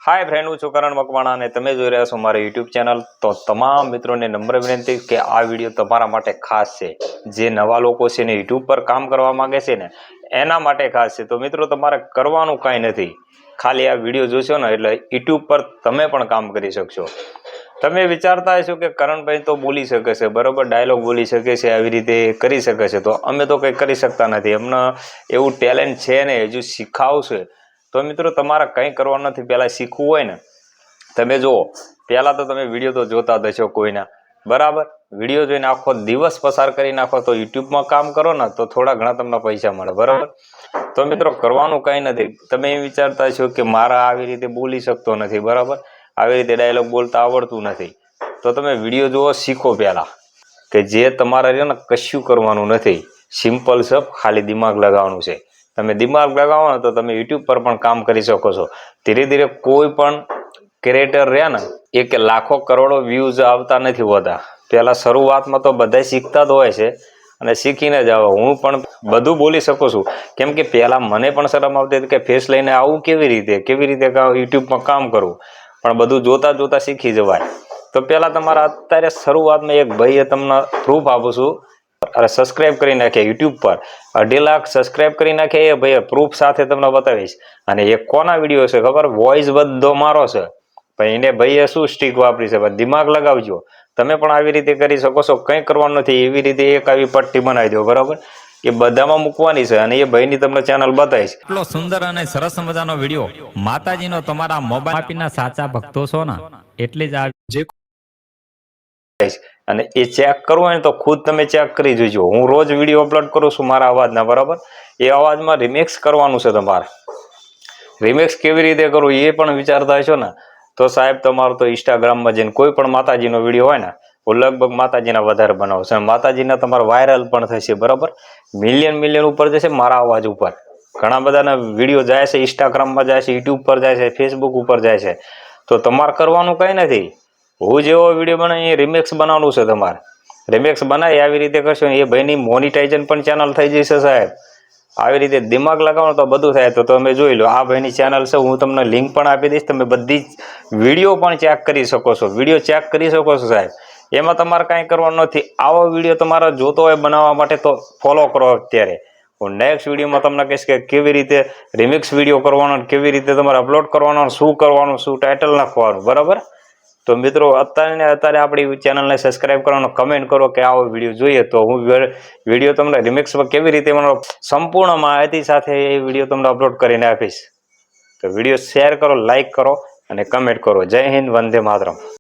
Hi friend, हूँ છું કરણ મકવાણા અને તમે જોઈ રહ્યા છો મારી યુટ્યુબ ચેનલ। તો તમામ મિત્રોને નમ્ર વિનંતી કે આ વિડીયો તમારા માટે ખાસ છે। જે નવા લોકો છે ને યુટ્યુબ પર કામ કરવા માંગે છે ને એના માટે ખાસ છે। તો મિત્રો તમારે કરવાનું કાંઈ નથી, ખાલી આ વિડીયો જોશો ને એટલે યુટ્યુબ પર તમે પણ કામ કરી શકશો। તમે વિચારતા હશો કે કરણભાઈ તો બોલી શકે છે, બરાબર, ડાયલોગ બોલી શકે છે, આવી રીતે કરી શકે છે, તો અમે તો કંઈ કરી શકતા નથી, અમને એવું ટેલેન્ટ છે ને હજુ શીખાવશે। તો મિત્રો તમારે કંઈ કરવાનું નથી, પહેલાં શીખવું હોય ને તમે જુઓ, પહેલાં તો તમે વિડીયો તો જોતા જ હશો કોઈના, બરાબર। વિડીયો જોઈને આખો દિવસ પસાર કરી નાખો તો યુટ્યુબમાં કામ કરો ને તો થોડા ઘણા તમને પૈસા મળે, બરાબર। તો મિત્રો કરવાનું કંઈ નથી, તમે એમ વિચારતા હશો કે મારા આવી રીતે બોલી શકતો નથી, બરાબર, આવી રીતે ડાયલોગ બોલતા આવડતું નથી, તો તમે વિડીયો જુઓ, શીખો પહેલાં કે જે તમારે છે ને કશું કરવાનું નથી, સિમ્પલ છે, ખાલી દિમાગ લગાવવાનું છે। તમે દિમાગ લગાવો ને તો તમે યુટ્યુબ પર પણ કામ કરી શકો છો। ધીરે ધીરે કોઈ પણ ક્રિએટર રહ્યા ને એ કે લાખો કરોડો વ્યૂઝ આવતા નથી હોતા। પહેલાં શરૂઆતમાં તો બધા શીખતા જ હોય છે અને શીખીને જ આવે। હું પણ બધું બોલી શકું છું, કેમ કે પહેલાં મને પણ શરમ આવતી હતી કે ફેસ લઈને આવું કેવી રીતે યુટ્યુબમાં કામ કરવું, પણ બધું જોતા જોતા શીખી જવાય। તો પહેલાં તમારા અત્યારે શરૂઆતમાં એક ભાઈએ તમને પ્રૂફ આપું છું, અરે સબસ્ક્રાઇબ કરી નાખે યુટ્યુબ પર 2.5 લાખ સબસ્ક્રાઇબ કરી નાખે એ ભાઈ, પ્રૂફ સાથે તમને બતાવીશ। અને એ કોના વિડીયો છે ખબર? વોઇસ બધો મારો છે, પણ એને ભાઈએ શું સ્ટીક વાપરી છે, દિમાગ લગાવજો, તમે પણ આવી રીતે કરી શકો છો। કંઈ કરવાનું નથી, એવી રીતે એક આવી પટ્ટી બનાવી દો, બરાબર, એ બધામાં મૂકવાની છે અને એ ભાઈની તમને ચેનલ બતાવીશ। એટલો સુંદર અને સરસ મજાનો વિડીયો માતાજીનો તમારા મોબાઈલ આપીના સાચા ભક્તો છો ને એટલે જ આ અને એ ચેક કરવું હોય ને તો ખુદ તમે ચેક કરી જોજો। હું રોજ વિડીયો અપલોડ કરું છું મારા અવાજના, બરાબર, એ અવાજમાં રિમિક્સ કરવાનું છે તમારે। રિમિક્સ કેવી રીતે કરવું એ પણ વિચારતા હશો ને, તો સાહેબ તમારું તો ઇન્સ્ટાગ્રામમાં જઈને કોઈ પણ માતાજીનો વિડીયો હોય ને, હું લગભગ માતાજીના વધારે બનાવું છું, માતાજીના તમારે વાયરલ પણ થશે, બરાબર, મિલિયન ઉપર જશે મારા અવાજ ઉપર। ઘણા બધાના વિડીયો જાય છે, ઇન્સ્ટાગ્રામમાં જાય છે, યુટ્યુબ પર જાય છે, ફેસબુક ઉપર જાય છે। તો તમારે કરવાનું કંઈ નથી, હું જેવો વિડીયો બનાવી એ રિમિક્સ બનાવવાનું છે તમારે। રિમિક્સ બનાવી આવી રીતે કરશો ને એ ભાઈની મોનિટાઇઝેશન પણ ચેનલ થઈ જશે સાહેબ। આવી રીતે દિમાગ લગાવો તો બધું થાય। તો તમે જોઈ લો, આ ભાઈની ચેનલ છે, હું તમને લિંક પણ આપી દઈશ, તમે બધી જ વિડીયો પણ ચેક કરી શકો છો, વિડીયો ચેક કરી શકો છો સાહેબ। એમાં તમારે કાંઈ કરવાનું નથી। આવો વિડીયો તમારે જોતો હોય બનાવવા માટે તો ફોલો કરો અત્યારે। હું નેક્સ્ટ વિડીયોમાં તમને કહીશ કે કેવી રીતે રિમિક્સ વિડીયો કરવાનો, કેવી રીતે તમારે અપલોડ કરવાનો, શું કરવાનું, શું ટાઇટલ નાખવાનું, બરાબર। તો મિત્રો અત્યારે આપણી ચેનલને સબસ્ક્રાઇબ કરવાનો, કમેન્ટ કરો કે આવો વિડીયો જોઈએ, તો હું વિડીયો તમને રિમિક્સમાં કેવી રીતે સંપૂર્ણ માહિતી સાથે એ વિડીયો તમને અપલોડ કરીને આપીશ। તો વિડીયો શેર કરો, લાઇક કરો અને કમેન્ટ કરો। જય હિન્દ, વંદે માતરમ।